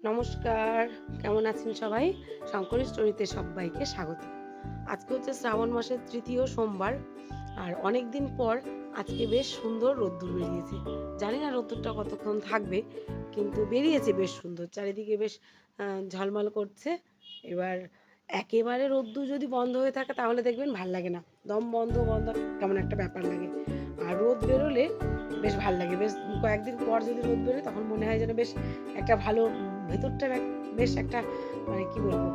নমস্কার, কেমন আছেন সবাই? শঙ্করী স্টোরিতে সব্বাইকে স্বাগত। আজকে হচ্ছে শ্রাবণ মাসের ৩য় সোমবার। আর অনেকদিন পর আজকে বেশ সুন্দর রোদ্দুর বেরিয়েছে। জানি না রোদ্দুরটা কতক্ষণ থাকবে, কিন্তু বেরিয়েছে বেশ সুন্দর। চারিদিকে বেশ ঝলমল করছে। এবার একেবারে রোদ্দুর যদি বন্ধ হয়ে থাকে তাহলে দেখবেন ভাল লাগে না। দম বন্ধ বন্ধ কেমন একটা ব্যাপার লাগে। আর রোদ বেরোলে বেশ ভাল লাগে। বেশ কয়েকদিন পর যদি রোদ বেরোয় তখন মনে হয় যেন বেশ একটা ভালো ভেতরটা বেশ একটা মানে কি বলবো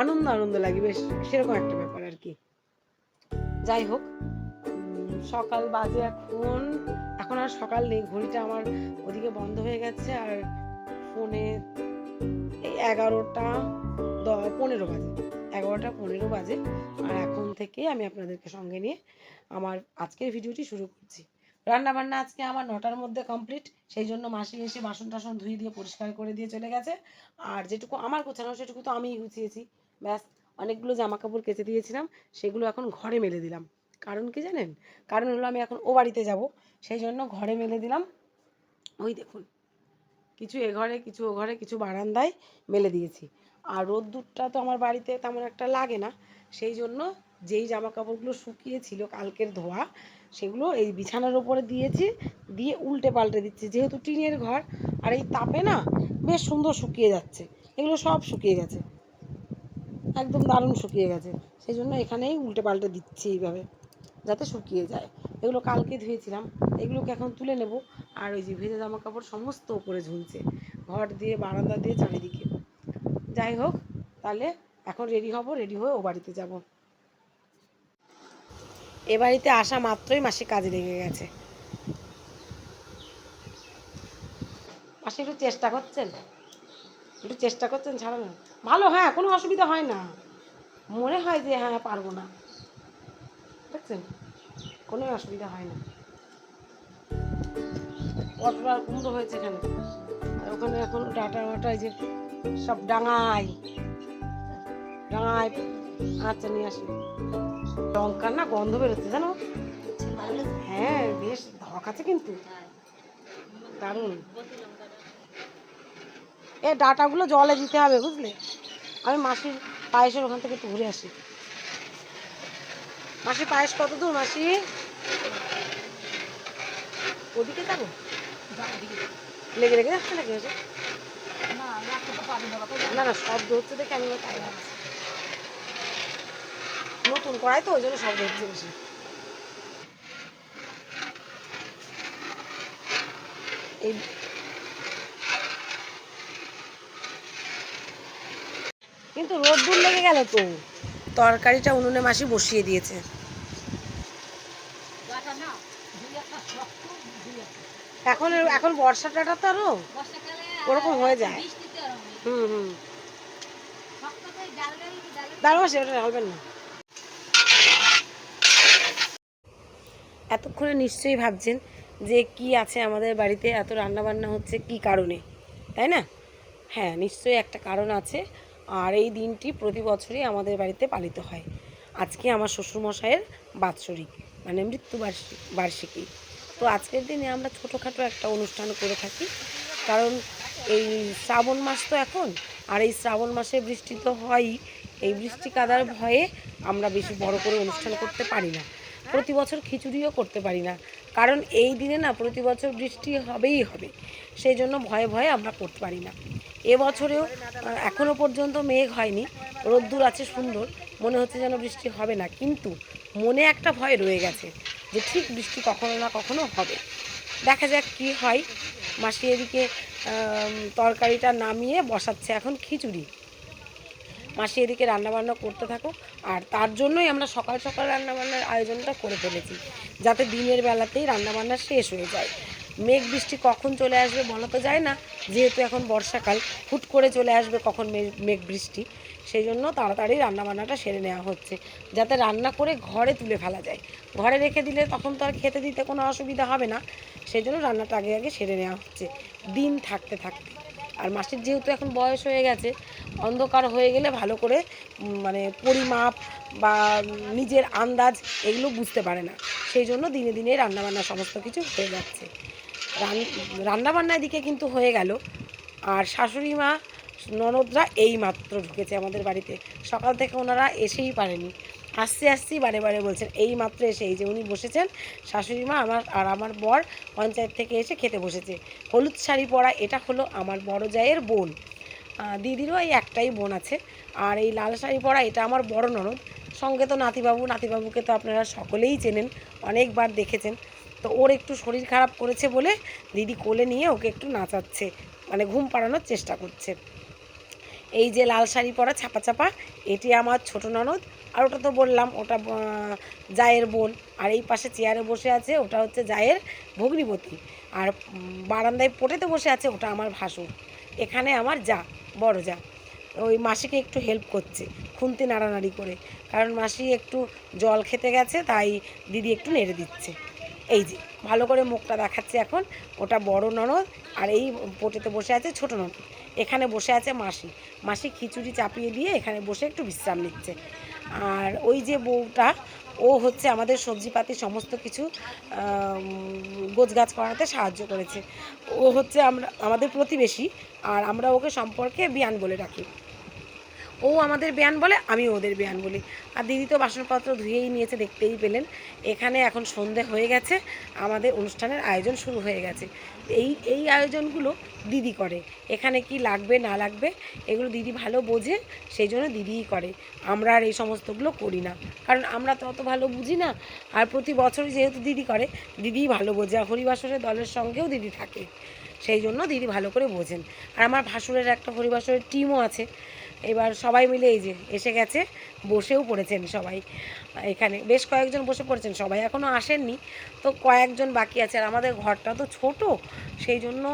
আনন্দ আনন্দ লাগে, বেশ সেরকম একটা ব্যাপার আর কি। যাই হোক, সকাল বাজে এখন, এখন আর সকাল নেই, ঘড়িটা আমার ওদিকে বন্ধ হয়ে গেছে। আর ফোনে এই 11টা 15 বাজে, 11টা 15 বাজে। আর এখন থেকে আমি আপনাদেরকে সঙ্গে নিয়ে আমার আজকের ভিডিওটি শুরু করছি। রান্না বান্না আজকে আমার 9টার মধ্যে কমপ্লিট, সেই জন্য মাসি এসে বাসন টাসন ধুয়ে দিয়ে পরিষ্কার করে দিয়ে চলে গেছে। আর যেটুকু আমার গোছানো সেটুকু তো আমিই গুছিয়েছি, ব্যাস। অনেকগুলো জামা কাপড় কেচে দিয়েছিলাম, সেগুলো এখন ঘরে মেলে দিলাম। কারণ কি জানেন? কারণ হলো আমি এখন ও বাড়িতে যাব, সেই জন্য ঘরে মেলে দিলাম। ওই দেখুন, কিছু এ ঘরে, কিছু ও ঘরে, কিছু বারান্দায় মেলে দিয়েছি। আর রোদ্দুরটা তো আমার বাড়িতে তেমন একটা লাগে না, সেই জন্য যেই জামা কাপড়গুলো শুকিয়েছিল কালকের ধোয়া, সেগুলো এই বিছানার ওপরে দিয়েছি, দিয়ে উল্টে পাল্টে দিচ্ছি। যেহেতু টিনের ঘর, আর এই তাপে না বেশ সুন্দর শুকিয়ে যাচ্ছে। এগুলো সব শুকিয়ে গেছে, একদম দারুণ শুকিয়ে গেছে। সেই জন্য এখানেই উল্টে পাল্টে দিচ্ছি এইভাবে, যাতে শুকিয়ে যায়। এগুলো কালকে ধুয়েছিলাম, এগুলোকে এখন তুলে নেব। আর ওই যে ভেজা জামা কাপড় সমস্ত উপরে ঝুলছে, ঘর দিয়ে বারান্দা দিয়ে চারিদিকে। যাই হোক, তাহলে এখন রেডি হব, রেডি হয়ে ও বাড়িতে যাব। এ বাড়িতে আসা মাত্রই মাসি কাজে লেগে গেছে। মাসি একটু চেষ্টা করছেন, একটু চেষ্টা করছেন ছাড়ানো ভালো। হ্যাঁ, কোনো অসুবিধা হয় না, মনে হয় যে হ্যাঁ পারবো না, দেখছেন, কোনো অসুবিধা হয় না। পটল আর কুমড়ো হয়েছে এখানে, আর ওখানে এখন ডাটা ওটা যে সব ডাঙায় ডাঙায়। আচ্ছা, নিয়ে আসি। লঙ্কার না গন্ধ বেরোচ্ছে জানো? হ্যাঁ, বেশ ধক আছে কিন্তু, দারুণ। এ ডাটাগুলো জলে দিতে হবে, বুঝলে? আমি মাসির পায়েসের ওখান থেকে একটু ঘুরে আসি। মাসির পায়েস কত দূর মাসি? ওদিকে যাবো, লেগে লেগে যাচ্ছে নাকি হয়েছে? না না, শব্দ হচ্ছে দেখে আমি তাই ভাবছি। নতুন করাই তো, ওই জন্য শব্দ হচ্ছে বেশি। এই কিন্তু রোদ্দুর লেগে গেল তো। তরকারিটা উনুনে মাসি বসিয়ে দিয়েছে। এখন এখন বর্ষাটা তো আরো ওরকম হয়ে যায়। হুম হুম, দাঁড়াবো, সেটা ঢালবেন না। এতক্ষণে নিশ্চয়ই ভাবছেন যে কি আছে আমাদের বাড়িতে, এত রান্না বান্না হচ্ছে কি কারণে, তাই না? হ্যাঁ, নিশ্চয়ই একটা কারণ আছে। আর এই দিনটি প্রতি বছরই আমাদের বাড়িতে পালিত হয়। আজকে আমার শ্বশুরমশাইয়ের বাৎসরিক, মানে বার্ষিকী। তো আজকের দিনে আমরা ছোটোখাটো একটা অনুষ্ঠান করে থাকি। কারণ এই শ্রাবণ মাস তো এখন, আর এই শ্রাবণ মাসে বৃষ্টি তো হয়ই। এই বৃষ্টি কাদার ভয়ে আমরা বেশি বড় করে অনুষ্ঠান করতে পারি না। প্রতি বছর খিচুড়িও করতে পারি না, কারণ এই দিনে না প্রতি বছর বৃষ্টি হবেই হবে। সেই জন্য ভয়ে ভয়ে আমরা করতে পারি না। এবছরেও এখনও পর্যন্ত মেঘ হয়নি, রোদ্দুর আছে সুন্দর, মনে হচ্ছে যেন বৃষ্টি হবে না, কিন্তু মনে একটা ভয় রয়ে গেছে যে ঠিক বৃষ্টি কখনো না কখনো হবে। দেখা যাক কি হয়। মাসি এদিকে তরকারিটা নামিয়ে বসাচ্ছে এখন খিচুড়ি। মাসি এদিকে রান্নাবান্না করতে থাকো। আর তার জন্যই আমরা সকাল সকাল রান্নাবান্নার আয়োজনটা করে ফেলেছি, যাতে দিনের বেলাতেই রান্নাবান্না শেষ হয়ে যায়। মেঘ বৃষ্টি কখন চলে আসবে বলা তো যায় না, যেহেতু এখন বর্ষাকাল, হুট করে চলে আসবে কখন মেঘ বৃষ্টি। সেই জন্য তাড়াতাড়ি রান্নাবান্নাটা সেরে নেওয়া হচ্ছে, যাতে রান্না করে ঘরে তুলে ফেলা যায়। ঘরে রেখে দিলে তখন তো আর খেতে দিতে কোনো অসুবিধা হবে না। সেই জন্য রান্নাটা আগে আগে সেরে নেওয়া হচ্ছে দিন থাকতে থাকতে। আর মাসির যেহেতু এখন বয়স হয়ে গেছে, অন্ধকার হয়ে গেলে ভালো করে মানে পরিমাপ বা নিজের আন্দাজ এগুলো বুঝতে পারে না। সেই জন্য দিনে দিনে রান্নাবান্না সমস্ত কিছু হয়ে যাচ্ছে। রান্নাবান্না এদিকে কিন্তু হয়ে গেল। আর শাশুড়ি মা ননদরা এই মাত্র ঢুকেছে আমাদের বাড়িতে, সকাল থেকে ওনারা এসেই পারেনি, আসতেই বারে বারে বলছেন এই মাত্র এসে, এই যে উনি বসেছেন শাশুড়ি মা আমার বর পঞ্চায়েত থেকে এসে খেতে বসেছে। হলুদ শাড়ি পরা এটা হলো আমার বড় জায়ের বোন, দিদিরও এই একটাই বোন আছে। আর এই লাল শাড়ি পরা এটা আমার বড় ননদ, সঙ্গে তো নাতিবাবুকে তো আপনারা সকলেই চেনেন, অনেকবার দেখেছেন। তো ওর একটু শরীর খারাপ করেছে বলে দিদি কোলে নিয়ে ওকে একটু নাচাচ্ছে, মানে ঘুম পাড়ানোর চেষ্টা করছে। এই যে লাল শাড়ি পরা ছাপা এটি আমার ছোট ননদ, আর ওটা তো বললাম ওটা জায়ের বোন। আর এই পাশে চেয়ারে বসে আছে ওটা হচ্ছে জায়ের ভগ্নিপতি। আর বারান্দায় পটেতে বসে আছে ওটা আমার ভাসুর। এখানে আমার বড় যা ওই মাসিকে একটু হেল্প করছে খুন্তি নাড়ানাড়ি করে, কারণ মাসি একটু জল খেতে গেছে, তাই দিদি একটু নেড়ে দিচ্ছে। এই যে ভালো করে মুখটা দেখাচ্ছে এখন, ওটা বড় ননদ। আর এই পটেতে বসে আছে ছোট ননদ। এখানে বসে আছে মাসি খিচুড়ি চাপিয়ে দিয়ে এখানে বসে একটু বিশ্রাম নিচ্ছে। আর ওই যে বউটা, ও হচ্ছে আমাদের সবজিপাতি সমস্ত কিছু গোছগাছ করাতে সাহায্য করেছে। ও হচ্ছে আমাদের প্রতিবেশী, আর আমরা ওকে সম্পর্কে বিয়ান বলে রাখি। ও আমাদের বেয়ান বলে, আমিও ওদের বেয়ান বলি। আর দিদি তো বাসনপত্র ধুয়েই নিয়েছে, দেখতেই পেলেন। এখানে এখন সন্ধে হয়ে গেছে, আমাদের অনুষ্ঠানের আয়োজন শুরু হয়ে গেছে। এই আয়োজনগুলো দিদি করে, এখানে কি লাগবে না লাগবে এগুলো দিদি ভালো বোঝে, সেই জন্য দিদিই করে। আমরা আর এই সমস্তগুলো করি না, কারণ আমরা তো অত ভালো বুঝি না। আর প্রতি বছরই যেহেতু দিদি করে, দিদিই ভালো বোঝে। আর হরিবাসরের দলের সঙ্গেও দিদি থাকে, সেই জন্য দিদি ভালো করে বোঝেন। আর আমার ভাসুরের একটা হরিবাসরের টিমও আছে। এবার সবাই মিলে এই যে এসে গেছে, বসেও পড়েছেন সবাই। এখানে বেশ কয়েকজন বসে পড়েছেন, সবাই এখনও আসেননি, তো কয়েকজন বাকি আছে। আর আমাদের ঘরটা তো ছোট, সেই জন্য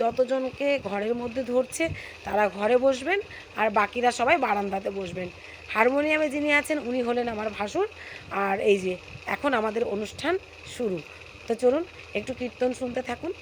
যতজনকে ঘরের মধ্যে ধরছে তারা ঘরে বসবেন, আর বাকিরা সবাই বারান্দাতে বসবেন। হারমোনিয়ামে যিনি আছেন উনি হলেন আমার ভাসুর। আর এই যে এখন আমাদের অনুষ্ঠান শুরু, তো চলুন একটু কীর্তন শুনতে থাকুন।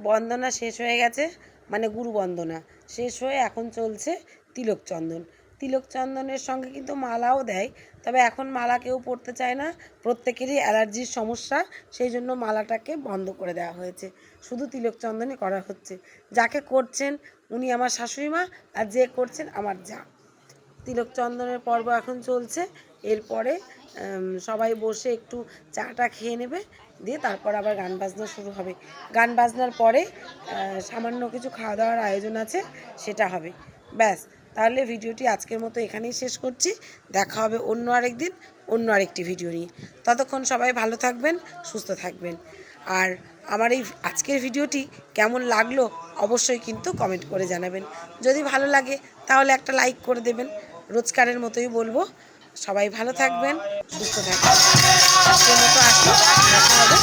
বন্দনা শেষ হয়ে গেছে, মানে গুরু বন্দনা শেষ হয়ে এখন চলছে তিলক চন্দন। তিলক চন্দনের সঙ্গে কিন্তু মালাও দেয়, তবে এখন মালা কেউ পরতে চায় না, প্রত্যেকেরই অ্যালার্জির সমস্যা, সেই জন্য মালাটাকে বন্ধ করে দেওয়া হয়েছে, শুধু তিলক চন্দনই করা হচ্ছে। যাকে করছেন উনি আমার শাশুড়ি মা, আর যে করছেন আমার যা। তিলক চন্দনের পর্ব এখন চলছে, এরপরে সবাই বসে একটু চাটা খেয়ে নেবে, দিয়ে তারপর আবার গান বাজনা শুরু হবে। গান বাজনার পরে সামান্য কিছু খাওয়া দাওয়ার আয়োজন আছে, সেটা হবে। ব্যাস, তাহলে ভিডিওটি আজকের মতো এখানেই শেষ করছি। দেখা হবে অন্য আরেক দিন অন্য আরেকটি ভিডিও নিয়ে। ততক্ষণ সবাই ভালো থাকবেন, সুস্থ থাকবেন। আর আমার এই আজকের ভিডিওটি কেমন লাগলো অবশ্যই কিন্তু কমেন্ট করে জানাবেন। যদি ভালো লাগে তাহলে একটা লাইক করে দেবেন। রোজকারের মতোই বলবো, সবাই ভালো থাকবেন, সুস্থ থাকবেন। আজকের মতো আসি, দেখা হবে।